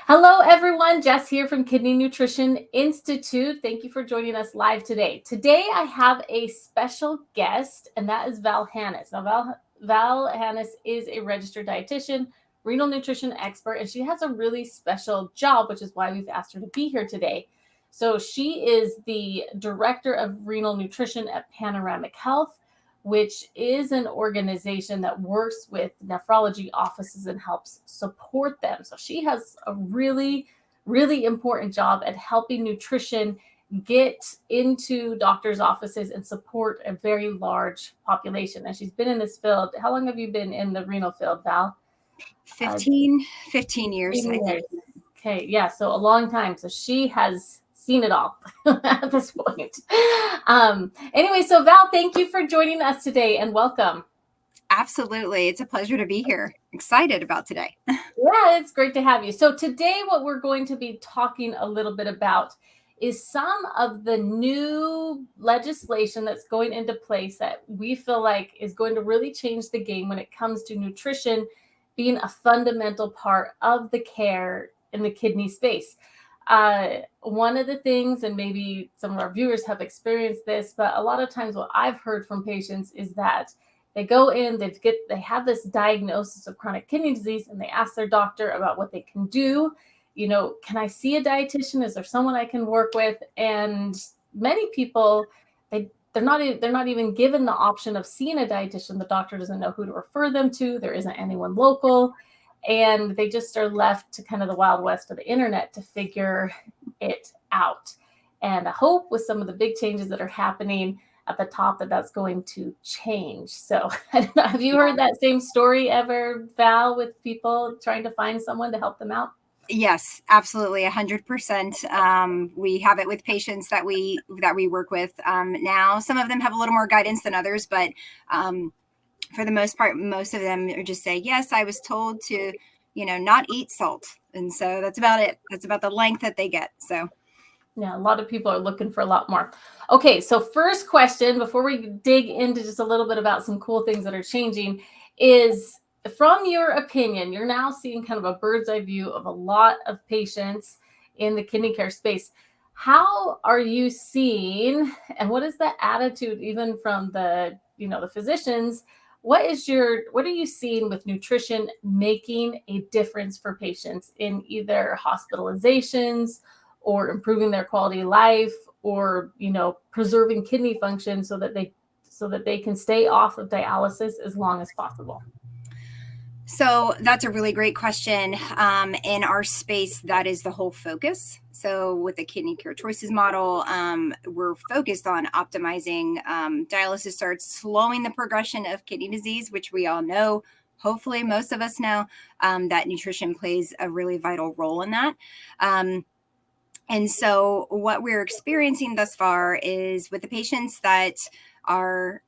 Hello, everyone. Jess here from Kidney Nutrition Institute. Thank you for joining us live today. Today, I have a special guest, and that is Val Hannah. Now, Val Hannah is a registered dietitian, renal nutrition expert, and she has a really special job, which is why we've asked her to be here today. So, she is the director of renal nutrition at Panoramic Health, which is an organization that works with nephrology offices and helps support them. So she has a really, really important job at helping nutrition get into doctors' offices and support a very large population. And she's been in this field. How long have you been in the renal field, Val? 15 years, I think. Okay, yeah, so a long time. So she has seen it all at this point. Anyway, so Val, thank you for joining us today and welcome. Absolutely. It's a pleasure to be here. Excited about today. Yeah, it's great to have you. So today what we're going to be talking a little bit about is some of the new legislation that's going into place that we feel like is going to really change the game when it comes to nutrition being a fundamental part of the care in the kidney space. One of the things, and maybe some of our viewers have experienced this, but a lot of times what I've heard from patients is that they go in, they have this diagnosis of chronic kidney disease, and they ask their doctor about what they can do. You know, can I see a dietitian? Is there someone I can work with? And many people, they're not even given the option of seeing a dietitian. The doctor doesn't know who to refer them to. There isn't anyone local. And they just are left to kind of the wild west of the internet to figure it out. And I hope with some of the big changes that are happening at the top that's going to change. So have you heard that same story ever, Val, with people trying to find someone to help them out? Yes, absolutely. 100%. We have it with patients that we work with now. Some of them have a little more guidance than others, but for the most part, most of them are just say, yes, I was told to, not eat salt. And so that's about it. That's about the length that they get. So yeah, a lot of people are looking for a lot more. Okay, so first question, before we dig into just a little bit about some cool things that are changing, is from your opinion, you're now seeing kind of a bird's eye view of a lot of patients in the kidney care space. How are you seeing, and what is the attitude even from the physicians? What are you seeing with nutrition making a difference for patients in either hospitalizations or improving their quality of life, or preserving kidney function so that they can stay off of dialysis as long as possible? So that's a really great question. In our space, that is the whole focus. So with the kidney care choices model, we're focused on optimizing dialysis starts, slowing the progression of kidney disease, which we all know, hopefully most of us know, that nutrition plays a really vital role in that. And so what we're experiencing thus far is with the patients that are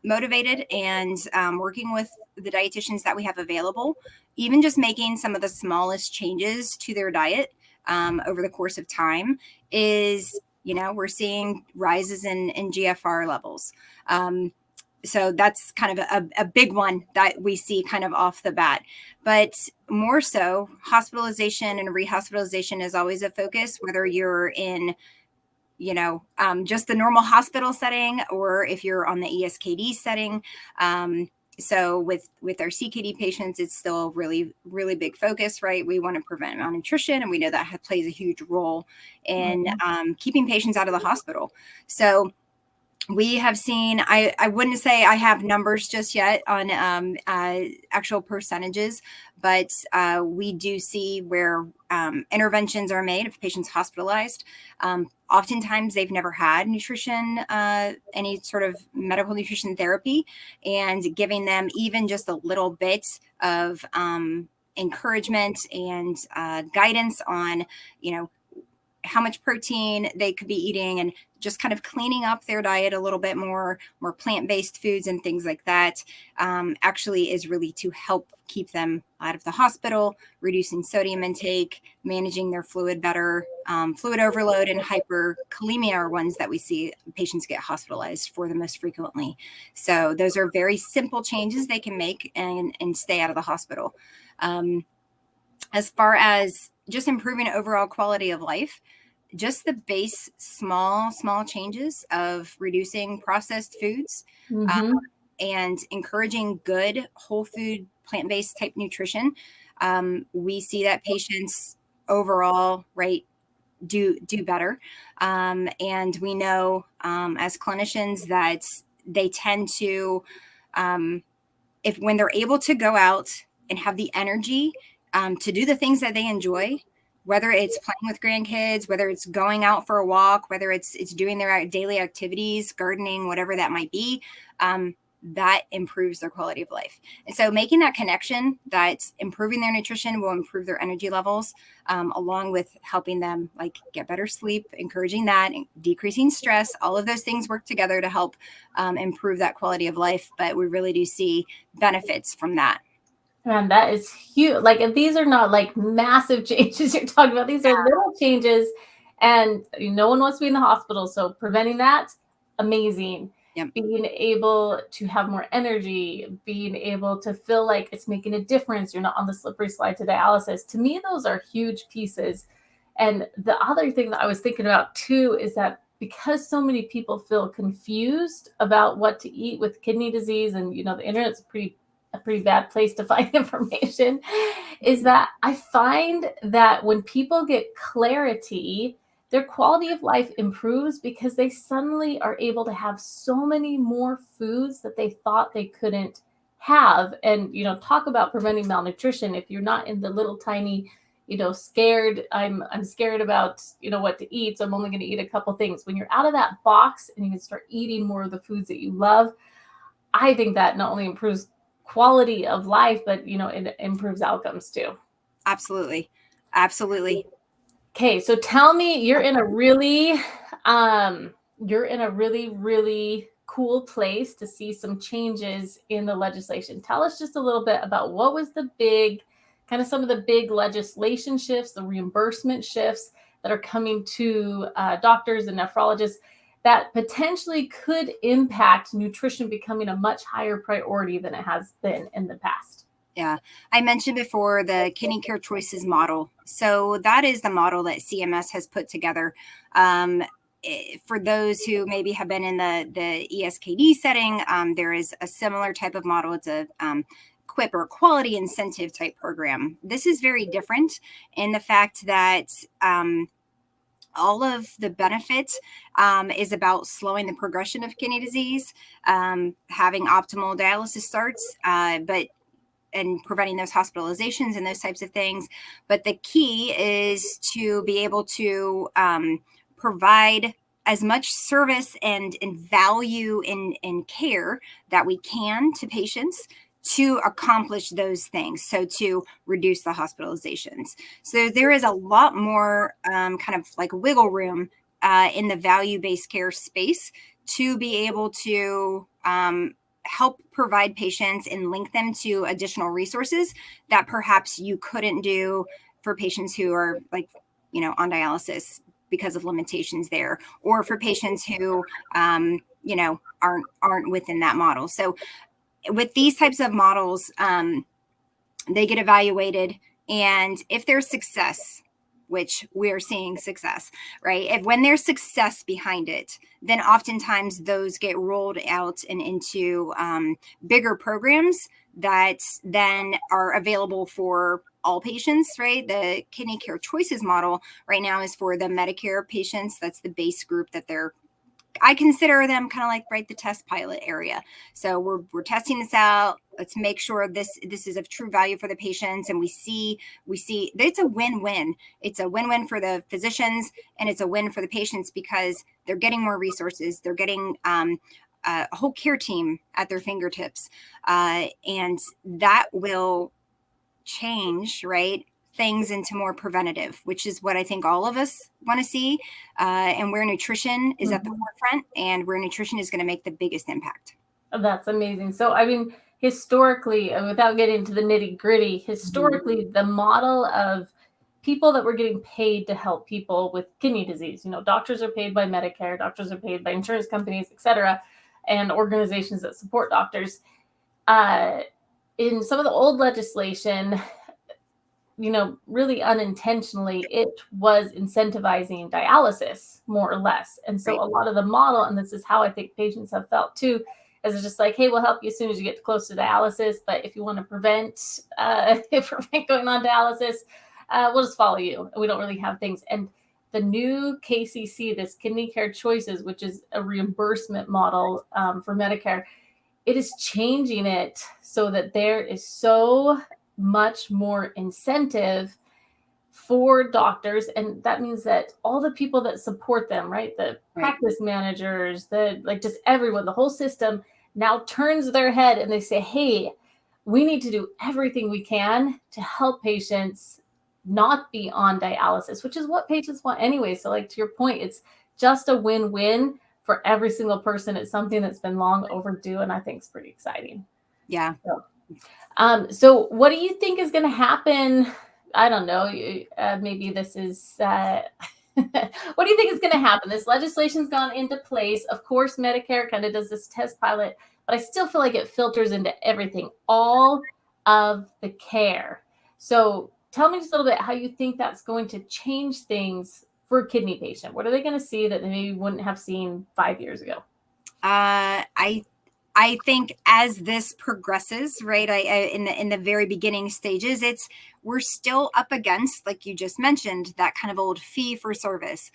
motivated and working with the dietitians that we have available, even just making some of the smallest changes to their diet over the course of time is, we're seeing rises in GFR levels. So that's kind of a big one that we see kind of off the bat. But more so, hospitalization and rehospitalization is always a focus, whether you're in, just the normal hospital setting or if you're on the ESKD setting. So with our CKD patients, it's still a really, really big focus, right? We want to prevent malnutrition, and we know that plays a huge role in keeping patients out of the hospital. So we have seen, I wouldn't say I have numbers just yet on actual percentages, but we do see where interventions are made if patients hospitalized. Oftentimes they've never had nutrition, any sort of medical nutrition therapy, and giving them even just a little bit of encouragement and guidance on, how much protein they could be eating, and just kind of cleaning up their diet a little bit more plant-based foods and things like that, actually is really to help keep them out of the hospital, reducing sodium intake, managing their fluid better. Fluid overload and hyperkalemia are ones that we see patients get hospitalized for the most frequently. So those are very simple changes they can make and stay out of the hospital. As far as just improving overall quality of life, just the base small changes of reducing processed foods, Mm-hmm. and encouraging good whole food plant-based type nutrition, we see that patients overall, right, do better. And we know, as clinicians, that they tend to, if when they're able to go out and have the energy to do the things that they enjoy, whether it's playing with grandkids, whether it's going out for a walk, whether it's doing their daily activities, gardening, whatever that might be, that improves their quality of life. And so making that connection that improving their nutrition will improve their energy levels, along with helping them like get better sleep, encouraging that, and decreasing stress. All of those things work together to help improve that quality of life. But we really do see benefits from that. And that is huge. Like, if these are not like massive changes you're talking about, these are little changes, and no one wants to be in the hospital. So preventing that, amazing. Yep. Being able to have more energy, being able to feel like it's making a difference. You're not on the slippery slide to dialysis. To me, those are huge pieces. And the other thing that I was thinking about too is that because so many people feel confused about what to eat with kidney disease, and the internet's a pretty bad place to find information, is that I find that when people get clarity, their quality of life improves because they suddenly are able to have so many more foods that they thought they couldn't have. And talk about preventing malnutrition. If you're not in the little tiny scared, I'm scared about what to eat, so I'm only going to eat a couple things. When you're out of that box and you can start eating more of the foods that you love, I think that not only improves quality of life, but it improves outcomes too. Absolutely. Okay, so tell me, you're in a really really cool place to see some changes in the legislation. Tell us just a little bit about what was some of the big legislation shifts, the reimbursement shifts that are coming to doctors and nephrologists that potentially could impact nutrition becoming a much higher priority than it has been in the past. Yeah. I mentioned before the Kidney Care Choices model. So that is the model that CMS has put together. For those who maybe have been in the ESKD setting, there is a similar type of model. It's a QIP, or quality incentive type program. This is very different in the fact that all of the benefits is about slowing the progression of kidney disease, having optimal dialysis starts, and preventing those hospitalizations and those types of things. But the key is to be able to provide as much service and value in care that we can to patients to accomplish those things. So to reduce the hospitalizations. So there is a lot more kind of like wiggle room in the value-based care space to be able to help provide patients and link them to additional resources that perhaps you couldn't do for patients who are on dialysis because of limitations there, or for patients who aren't within that model. So with these types of models, they get evaluated, and if there's success, which we're seeing success, right? When there's success behind it, then oftentimes those get rolled out and into bigger programs that then are available for all patients, right? The Kidney Care Choices model right now is for the Medicare patients. That's the base group that I consider them kind of like the test pilot area. So we're testing this out. Let's make sure this is of true value for the patients, and we see that it's a win-win. It's a win-win for the physicians, and it's a win for the patients because they're getting more resources. They're getting a whole care team at their fingertips, and that will change, right, things into more preventative, which is what I think all of us want to see, and where nutrition is at the forefront, and where nutrition is going to make the biggest impact. That's amazing. So, I mean, historically, without getting into the nitty gritty, historically, the model of people that were getting paid to help people with kidney disease, doctors are paid by Medicare, doctors are paid by insurance companies, et cetera, and organizations that support doctors. In some of the old legislation, really unintentionally, it was incentivizing dialysis more or less. And so Right. a lot of the model, and this is how I think patients have felt too, is it's just like, hey, we'll help you as soon as you get close to dialysis. But if you want to prevent going on dialysis, we'll just follow you. We don't really have things. And the new KCC, this Kidney Care Choices, which is a reimbursement model for Medicare, it is changing it so that there is so much more incentive for doctors. And that means that all the people that support them, right? The practice managers, just everyone, the whole system now turns their head and they say, hey, we need to do everything we can to help patients not be on dialysis, which is what patients want anyway. So like to your point, it's just a win-win for every single person. It's something that's been long overdue, and I think it's pretty exciting. Yeah. So what do you think is going to happen? I don't know. Maybe this is, what do you think is going to happen? This legislation's gone into place. Of course, Medicare kind of does this test pilot, but I still feel like it filters into everything, all of the care. So tell me just a little bit how you think that's going to change things for a kidney patient. What are they going to see that they maybe wouldn't have seen 5 years ago? I think as this progresses, right, in the very beginning stages, we're still up against, like you just mentioned, that kind of old fee for service.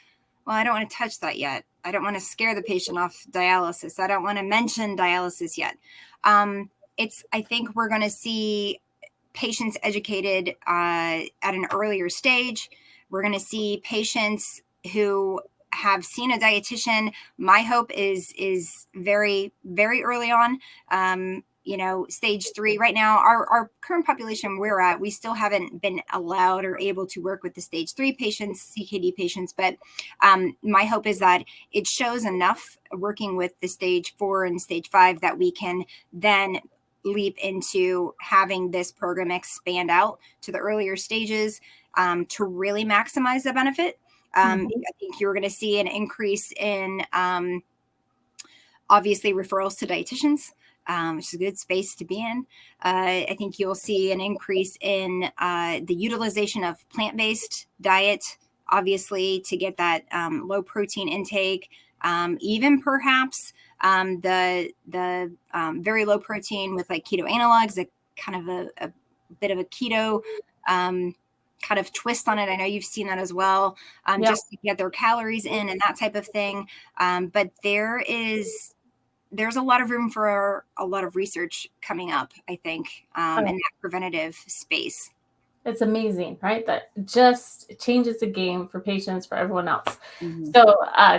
Well, I don't want to touch that yet. I don't want to scare the patient off dialysis. I don't want to mention dialysis yet. I think we're going to see patients educated at an earlier stage. We're going to see patients who have seen a dietitian. My hope is very, very early on. Stage 3 right now, our current population we're at, we still haven't been allowed or able to work with the stage 3 patients, CKD patients. But my hope is that it shows enough working with the stage 4 and stage 5 that we can then leap into having this program expand out to the earlier stages to really maximize the benefit. I think you're going to see an increase in obviously referrals to dietitians, which is a good space to be in. I think you'll see an increase in the utilization of plant-based diet, obviously to get that low protein intake, even perhaps the very low protein with like keto analogs, a kind of a bit of a keto kind of twist on it. I know you've seen that as well, just to get their calories in and that type of thing. But there's a lot of room for a lot of research coming up, I think, in that preventative space. It's amazing, right? That just changes the game for patients, for everyone else. So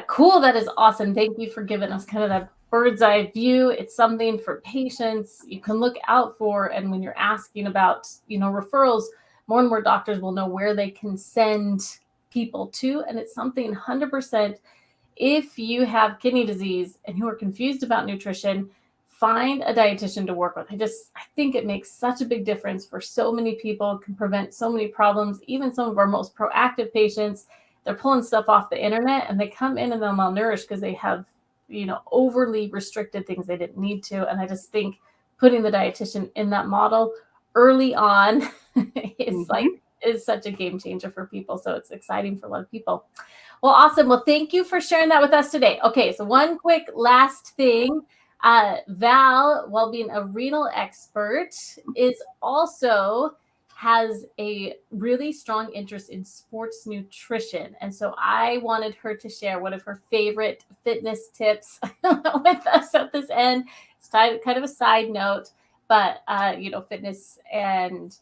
cool. That is awesome. Thank you for giving us kind of that bird's eye view. It's something for patients you can look out for. And when you're asking about, referrals, more and more doctors will know where they can send people to. And it's something 100%. If you have kidney disease and you are confused about nutrition, find a dietitian to work with. I think it makes such a big difference for so many people, can prevent so many problems. Even some of our most proactive patients, they're pulling stuff off the internet and they come in and they're malnourished because they have, overly restricted things they didn't need to. And I just think putting the dietitian in that model early on is such a game changer for people. So it's exciting for a lot of people. Well, awesome. Well, thank you for sharing that with us today. Okay, so one quick last thing. Val, while being a renal expert, has a really strong interest in sports nutrition. And so I wanted her to share one of her favorite fitness tips with us at this end. It's kind of a side note, but, fitness and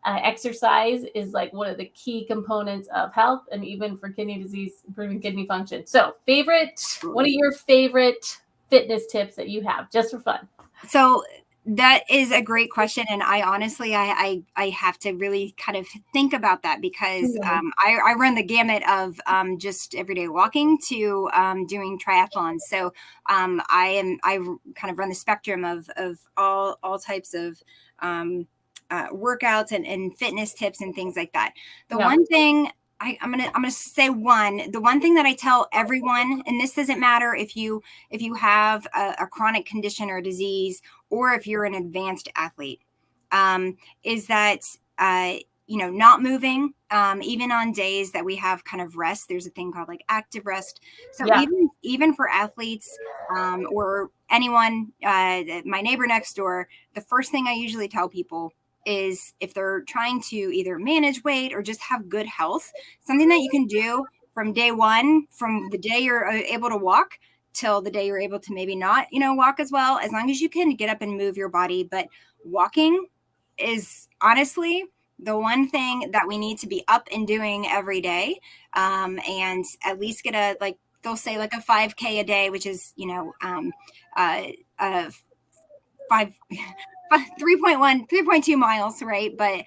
exercise is like one of the key components of health, and even for kidney disease, improving kidney function. So one of your favorite fitness tips that you have, just for fun? So that is a great question. And I honestly, I have to really kind of think about that because I run the gamut of just everyday walking to doing triathlons. So I kind of run the spectrum of all types of workouts and fitness tips and things like that. The one thing I'm gonna say the one thing that I tell everyone, and this doesn't matter if you have a chronic condition or disease, or if you're an advanced athlete, is that not moving, even on days that we have kind of rest. There's a thing called like active rest. So Yeah. even for athletes, or anyone, my neighbor next door, the first thing I usually tell people is, if they're trying to either manage weight or just have good health, something that you can do from day one, from the day you're able to walk till the day you're able to maybe not, walk as well, as long as you can get up and move your body. But walking is honestly the one thing that we need to be up and doing every day, and at least get they'll say like a 5K a day, which is, five 3.2 miles, right? But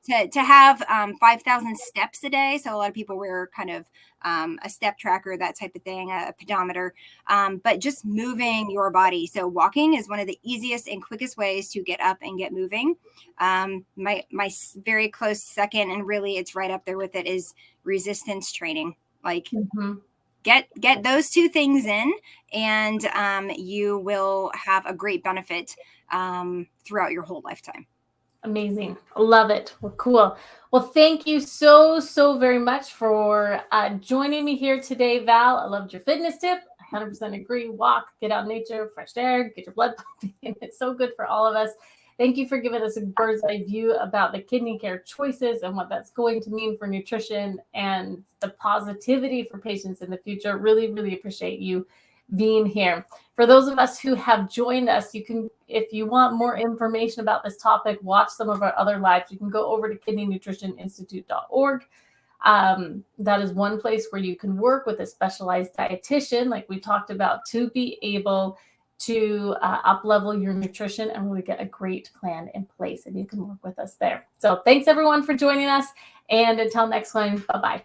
to have 5,000 steps a day, so a lot of people wear kind of a step tracker, that type of thing, a pedometer, but just moving your body. So walking is one of the easiest and quickest ways to get up and get moving. My very close second, and really it's right up there with it, is resistance training. Like, get those two things in, and you will have a great benefit throughout your whole lifetime. Amazing. Love it. Well, cool. Well, thank you so very much for joining me here today, Val. I loved your fitness tip. I 100% agree. Walk, get out in nature, fresh air, get your blood pumping. It's so good for all of us. Thank you for giving us a bird's eye view about the kidney care choices and what that's going to mean for nutrition and the positivity for patients in the future. Really appreciate you being here. For those of us who have joined us, you can, if you want more information about this topic, watch some of our other lives. You can go over to kidneynutritioninstitute.org. That is one place where you can work with a specialized dietitian, like we talked about, to be able to up-level your nutrition and really get a great plan in place. And you can work with us there. So thanks everyone for joining us. And until next time, bye-bye.